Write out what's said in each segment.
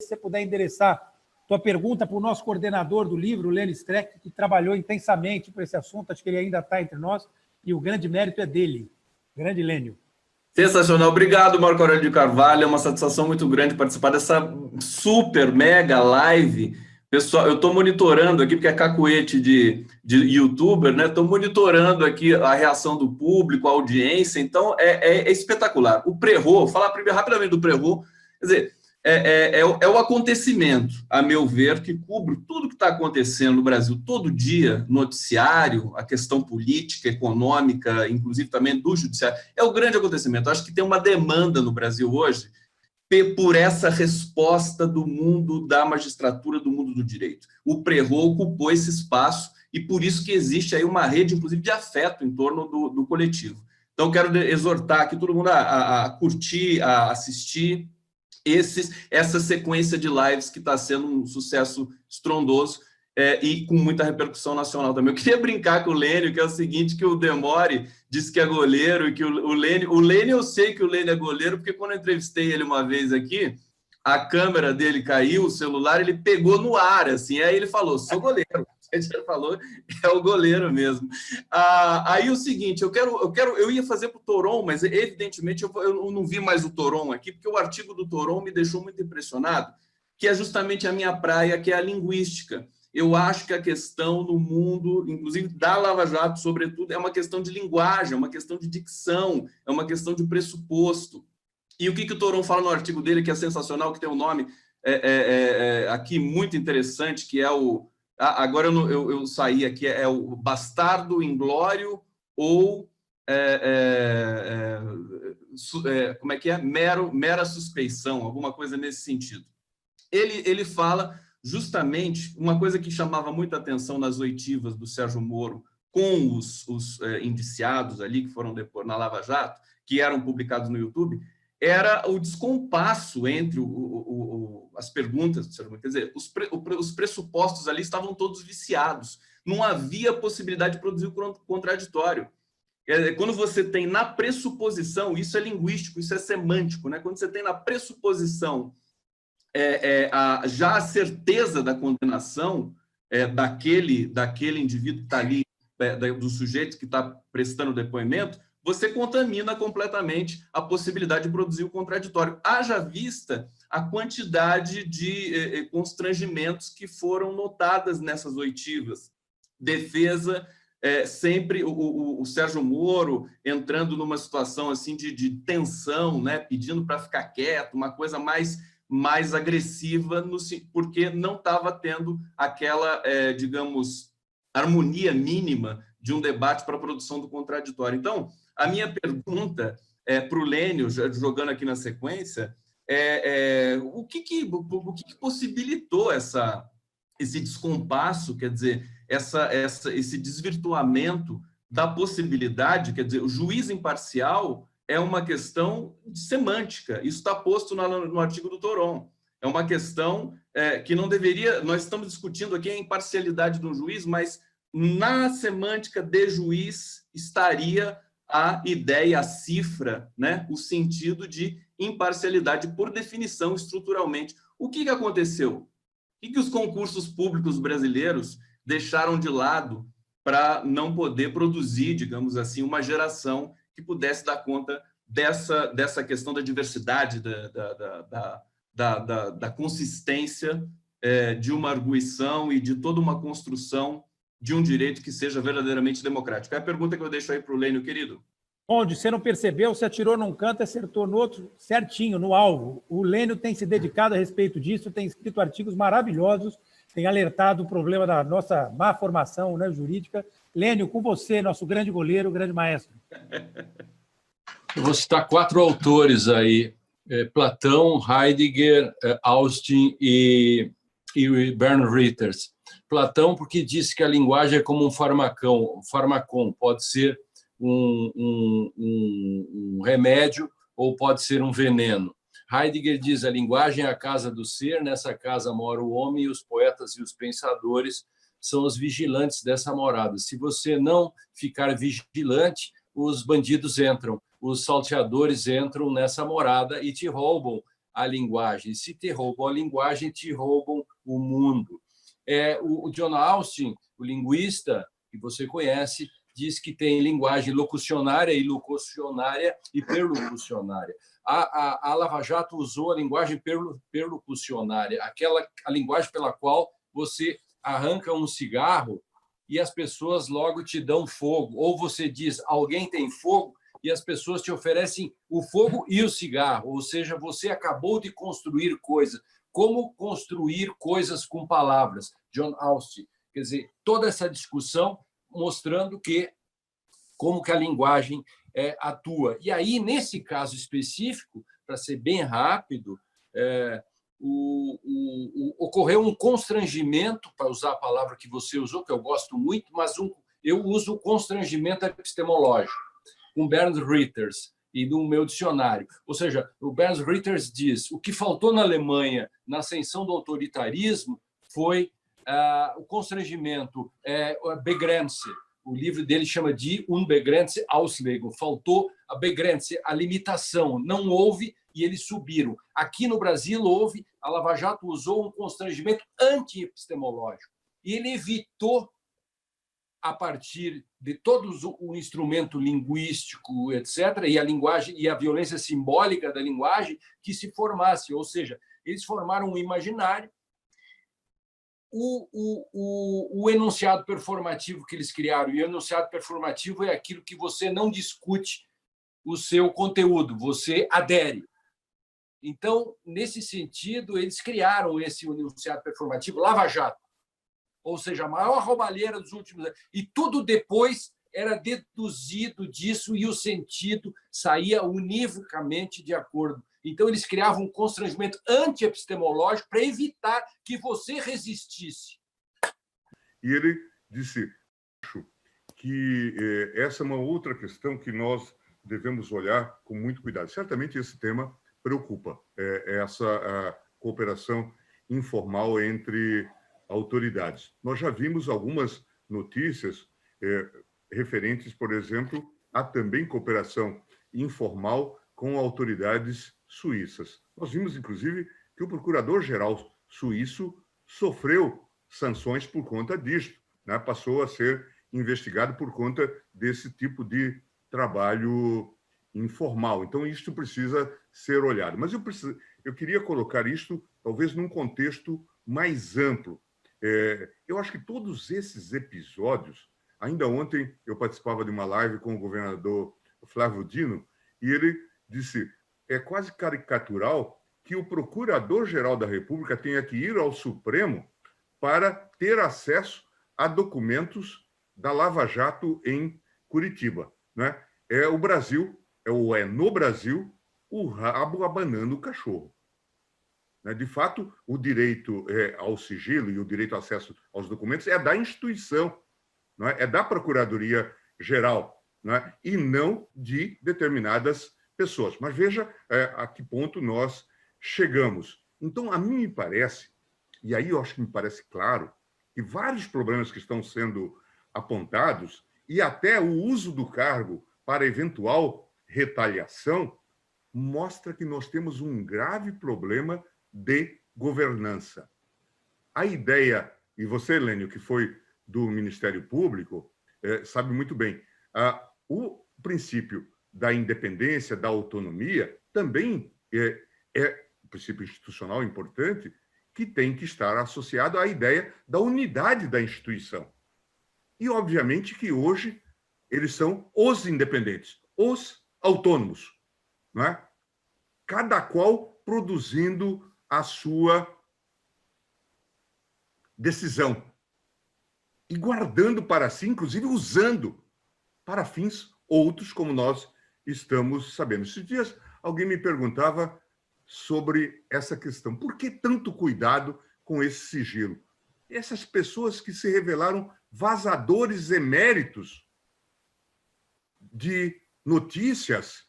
se você puder endereçar tua pergunta para o nosso coordenador do livro, o Lênio Streck, que trabalhou intensamente por esse assunto, acho que ele ainda está entre nós, e o grande mérito é dele. Grande Lênio. Sensacional. Obrigado, Marco Aurélio de Carvalho. É uma satisfação muito grande participar dessa super, mega live. Pessoal, eu estou monitorando aqui, porque é cacuete de youtuber, né? Estou monitorando aqui a reação do público, a audiência. Então, é espetacular. O pré-roll, vou falar primeiro, rapidamente do pré-roll. Quer dizer, é o acontecimento, a meu ver, que cobre tudo que está acontecendo no Brasil todo dia, noticiário, a questão política, econômica, inclusive também do judiciário. É o grande acontecimento. Acho que tem uma demanda no Brasil hoje por essa resposta do mundo da magistratura, do mundo do direito. O pré-roll ocupou esse espaço e por isso que existe aí uma rede, inclusive, de afeto em torno do coletivo. Então, quero exortar aqui todo mundo a curtir, a assistir essa sequência de lives que está sendo um sucesso estrondoso e com muita repercussão nacional também. Eu queria brincar com o Lênio, que é o seguinte, que o Demore disse que é goleiro, e que o Lênio, eu sei que o Lênio é goleiro, porque quando eu entrevistei ele uma vez aqui, a câmera dele caiu, o celular, ele pegou no ar, assim, aí ele falou, sou goleiro. Ele falou, é o goleiro mesmo. Aí o seguinte, eu ia fazer para o Toron, mas evidentemente eu não vi mais o Toron aqui, porque o artigo do Toron me deixou muito impressionado, que é justamente a minha praia, que é a linguística. Eu acho que a questão no mundo, inclusive da Lava Jato, sobretudo, é uma questão de linguagem, é uma questão de dicção, é uma questão de pressuposto. E o que o Toron fala no artigo dele, que é sensacional, que tem um nome aqui muito interessante, que é o... Agora eu saí aqui, é o bastardo inglório ou... como é que é? Mera suspeição, alguma coisa nesse sentido. Ele fala justamente uma coisa que chamava muita atenção nas oitivas do Sérgio Moro com os indiciados ali, que foram depois na Lava Jato, que eram publicados no YouTube, era o descompasso entre as perguntas do Sérgio Moro. Quer dizer, os pressupostos ali estavam todos viciados. Não havia possibilidade de produzir o contraditório. Quando você tem na pressuposição, isso é linguístico, isso é semântico, né? Quando você tem na pressuposição já a certeza da condenação daquele indivíduo que está ali, do sujeito que está prestando depoimento, você contamina completamente a possibilidade de produzir o contraditório. Haja vista a quantidade de constrangimentos que foram notadas nessas oitivas. Defesa, sempre o Sérgio Moro entrando numa situação assim de tensão, né, pedindo para ficar quieto, uma coisa mais agressiva, porque não estava tendo aquela, digamos, harmonia mínima de um debate para a produção do contraditório. Então, a minha pergunta para o Lênio, jogando aqui na sequência, o que possibilitou esse descompasso, quer dizer, esse desvirtuamento da possibilidade, quer dizer, o juiz imparcial é uma questão de semântica, isso está posto no artigo do Toron. É uma questão que não deveria... Nós estamos discutindo aqui a imparcialidade do juiz, mas na semântica de juiz estaria a ideia, a cifra, né? O sentido de imparcialidade, por definição, estruturalmente. O que aconteceu? O que os concursos públicos brasileiros deixaram de lado para não poder produzir, digamos assim, uma geração que pudesse dar conta dessa questão da diversidade, da consistência de uma arguição e de toda uma construção de um direito que seja verdadeiramente democrático? É a pergunta que eu deixo aí para o Lênio, querido. Onde você não percebeu, você atirou num canto e acertou no outro, certinho, no alvo. O Lênio tem se dedicado a respeito disso, tem escrito artigos maravilhosos, tem alertado o problema da nossa má formação, né, jurídica. Lênio, com você, nosso grande goleiro, grande maestro. Eu vou citar 4 autores aí, Platão, Heidegger, Austin e Bernd Ritters. Platão, porque disse que a linguagem é como um farmacon, pode ser um remédio ou pode ser um veneno. Heidegger diz: a linguagem é a casa do ser, nessa casa mora o homem, e os poetas e os pensadores são os vigilantes dessa morada. Se você não ficar vigilante, os bandidos entram, os salteadores entram nessa morada e te roubam a linguagem. Se te roubam a linguagem, te roubam o mundo. O John Austin, o linguista que você conhece, diz que tem linguagem locucionária, ilocucionária e perlocucionária. A Lava Jato usou a linguagem perlocucionária, a linguagem pela qual você arranca um cigarro e as pessoas logo te dão fogo. Ou você diz, alguém tem fogo, e as pessoas te oferecem o fogo e o cigarro. Ou seja, você acabou de construir coisas. Como construir coisas com palavras? John Austin. Quer dizer, toda essa discussão mostrando como que a linguagem atua. E aí, nesse caso específico, para ser bem rápido, ocorreu um constrangimento, para usar a palavra que você usou, que eu gosto muito, mas eu uso o constrangimento epistemológico, com Bernd Ritters e no meu dicionário. Ou seja, o Bernd Ritters diz o que faltou na Alemanha na ascensão do autoritarismo foi o constrangimento, Begrenze. O livro dele chama de Unbegrenzte Auslegung. Faltou a Begrenze, a limitação. Não houve e eles subiram. Aqui no Brasil houve, a Lava Jato usou um constrangimento anti-epistemológico. E ele evitou, a partir de todo o instrumento linguístico, etc., e a linguagem e a violência simbólica da linguagem, que se formasse. Ou seja, eles formaram um imaginário. O enunciado performativo que eles criaram, e o enunciado performativo é aquilo que você não discute o seu conteúdo, você adere. Então, nesse sentido, eles criaram esse enunciado performativo, Lava Jato, ou seja, a maior roubalheira dos últimos anos. E tudo depois era deduzido disso e o sentido saía univocamente de acordo. Então, eles criavam um constrangimento anti-epistemológico para evitar que você resistisse. E ele disse, acho que essa é uma outra questão que nós devemos olhar com muito cuidado. Certamente esse tema preocupa, essa cooperação informal entre autoridades. Nós já vimos algumas notícias referentes, por exemplo, a também cooperação informal com autoridades suíças. Nós vimos, inclusive, que o procurador-geral suíço sofreu sanções por conta disto, né? Passou a ser investigado por conta desse tipo de trabalho informal. Então, isto precisa ser olhado. Mas eu queria colocar isto, talvez, num contexto mais amplo. Eu acho que todos esses episódios... Ainda ontem, eu participava de uma live com o governador Flávio Dino, e ele disse, é quase caricatural que o Procurador-Geral da República tenha que ir ao Supremo para ter acesso a documentos da Lava Jato em Curitiba, né? É o Brasil, no Brasil, o rabo abanando o cachorro. De fato, o direito ao sigilo e o direito ao acesso aos documentos é da instituição, não é? É da Procuradoria-Geral, não é? E não de determinadas pessoas. Mas veja a que ponto nós chegamos. Então, a mim me parece, e aí eu acho que me parece claro, que vários problemas que estão sendo apontados, e até o uso do cargo para eventual retaliação, mostra que nós temos um grave problema de governança. A ideia, e você, Lênio, que foi do Ministério Público, sabe muito bem, o princípio da independência, da autonomia, também é um princípio institucional importante que tem que estar associado à ideia da unidade da instituição. E, obviamente, que hoje eles são os independentes, os autônomos, não é? Cada qual produzindo a sua decisão e guardando para si, inclusive usando para fins outros, como nós estamos sabendo. Esses dias alguém me perguntava sobre essa questão. Por que tanto cuidado com esse sigilo? Essas pessoas que se revelaram vazadores eméritos de notícias,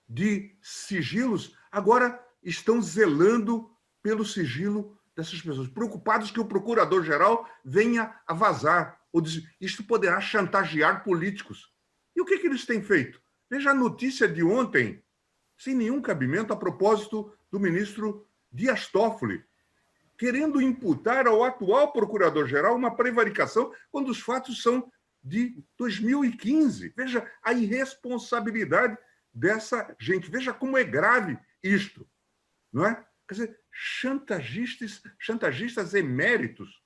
de sigilos, agora estão zelando pelo sigilo dessas pessoas, preocupados que o procurador-geral venha a vazar, ou dizer, isto poderá chantagear políticos. E o que eles têm feito? Veja a notícia de ontem, sem nenhum cabimento, a propósito do ministro Dias Toffoli, querendo imputar ao atual procurador-geral uma prevaricação quando os fatos são de 2015. Veja a irresponsabilidade dessa gente. Veja como é grave isto, não é? Quer dizer, chantagistas eméritos,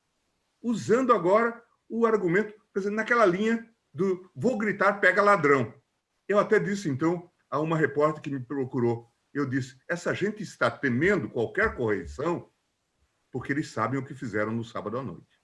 usando agora o argumento, quer dizer, naquela linha do vou gritar, pega ladrão. Eu até disse, então, a uma repórter que me procurou, eu disse, essa gente está temendo qualquer correção porque eles sabem o que fizeram no sábado à noite.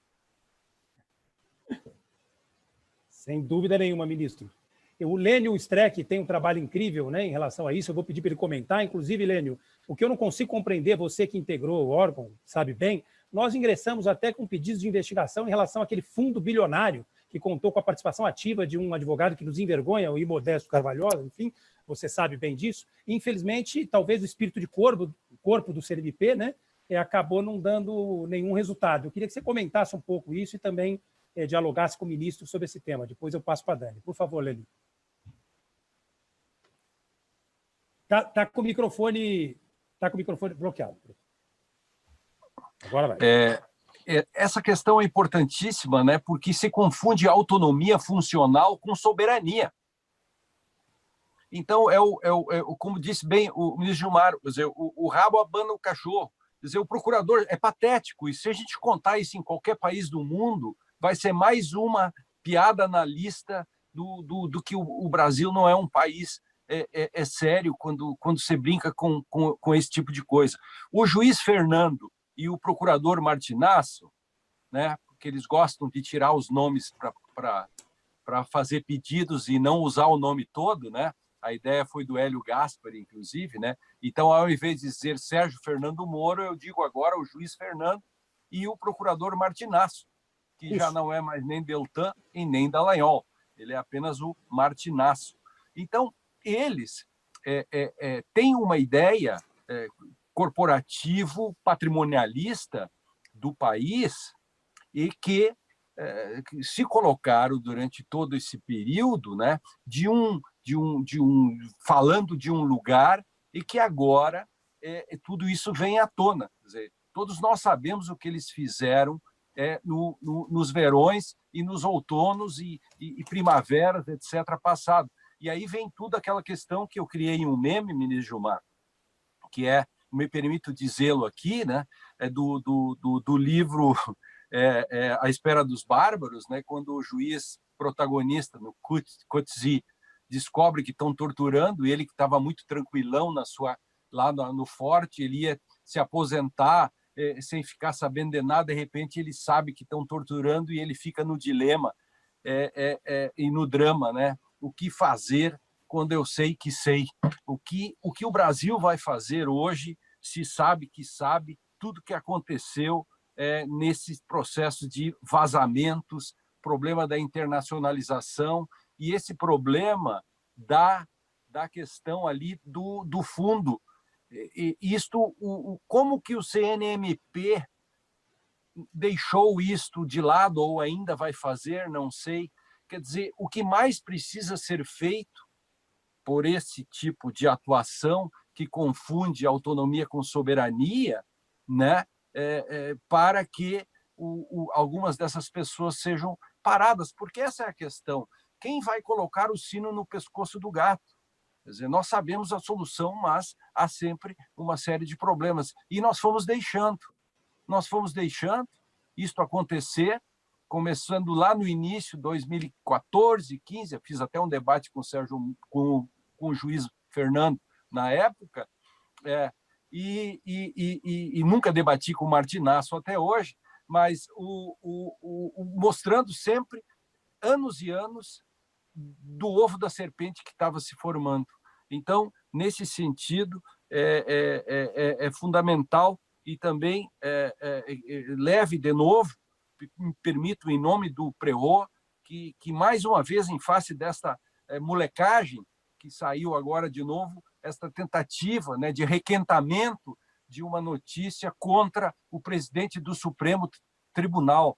Sem dúvida nenhuma, ministro. O Lênio Streck tem um trabalho incrível, né, em relação a isso, eu vou pedir para ele comentar. Inclusive, Lênio, o que eu não consigo compreender, você que integrou o órgão, sabe bem, nós ingressamos até com pedidos de investigação em relação àquele fundo bilionário que contou com a participação ativa de um advogado que nos envergonha, o Imodesto Carvalhosa, enfim, você sabe bem disso. E, infelizmente, talvez o espírito de corpo do CNMP, né, acabou não dando nenhum resultado. Eu queria que você comentasse um pouco isso e também dialogasse com o ministro sobre esse tema. Depois eu passo para a Dani. Por favor, Lênio. Tá com o microfone bloqueado. Agora vai. Essa questão é importantíssima, né? Porque se confunde autonomia funcional com soberania. Então, como disse bem o ministro Gilmar, quer dizer, o rabo abana o cachorro. Quer dizer, o procurador é patético, e se a gente contar isso em qualquer país do mundo, vai ser mais uma piada na lista do que o Brasil não é um país sério quando se brinca com esse tipo de coisa. O juiz Fernando e o procurador Martinasso, né, porque eles gostam de tirar os nomes para fazer pedidos e não usar o nome todo, né? A ideia foi do Hélio Gaspari, inclusive, né? Então, ao invés de dizer Sérgio Fernando Moro, eu digo agora o juiz Fernando e o procurador Martinasso, que já não é mais nem Deltan e nem Dallagnol, ele é apenas o Martinasso. Então, eles têm uma ideia corporativo, patrimonialista do país e que se colocaram durante todo esse período, né, falando de um lugar e que agora tudo isso vem à tona. Quer dizer, todos nós sabemos o que eles fizeram nos verões e nos outonos e primaveras, etc., passado. E aí vem tudo aquela questão que eu criei um meme, ministro Gilmar, que me permito dizê-lo aqui, né, do livro A Espera dos Bárbaros, né, quando o juiz protagonista, no Coetzee, descobre que estão torturando, e ele que estava muito tranquilão lá no forte, ele ia se aposentar sem ficar sabendo de nada, de repente ele sabe que estão torturando e ele fica no dilema e no drama, né? O que fazer quando eu sei que sei? O que o Brasil vai fazer hoje, se sabe que sabe tudo que aconteceu nesse processo de vazamentos, problema da internacionalização e esse problema da questão ali do fundo. Como que o CNMP deixou isto de lado ou ainda vai fazer, não sei. Quer dizer, o que mais precisa ser feito por esse tipo de atuação que confunde autonomia com soberania, né, para que algumas dessas pessoas sejam paradas, porque essa é a questão. Quem vai colocar o sino no pescoço do gato? Quer dizer, nós sabemos a solução, mas há sempre uma série de problemas. E nós fomos deixando isto acontecer, começando lá no início, 2014, 15, eu fiz até um debate com o juiz Fernando na época, e nunca debati com o Martinasso até hoje, mas mostrando sempre, anos e anos, do ovo da serpente que estava se formando. Então, nesse sentido, é fundamental e também leve de novo, me permito, em nome do Preô, que mais uma vez, em face desta molecagem que saiu agora de novo, esta tentativa, né, de requentamento de uma notícia contra o presidente do Supremo Tribunal.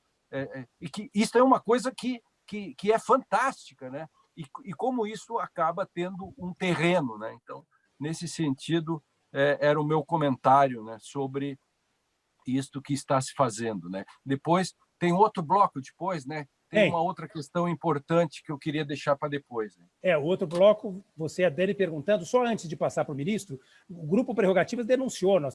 E que isso é uma coisa que é fantástica, né? E como isso acaba tendo um terreno, né? Então, nesse sentido, era o meu comentário, né, sobre isto que está se fazendo, né? Depois, tem outro bloco depois, né? Tem uma outra questão importante que eu queria deixar para depois. Né? O outro bloco, você, a Dani, perguntando, só antes de passar para o ministro, o Grupo Prerrogativas denunciou, nós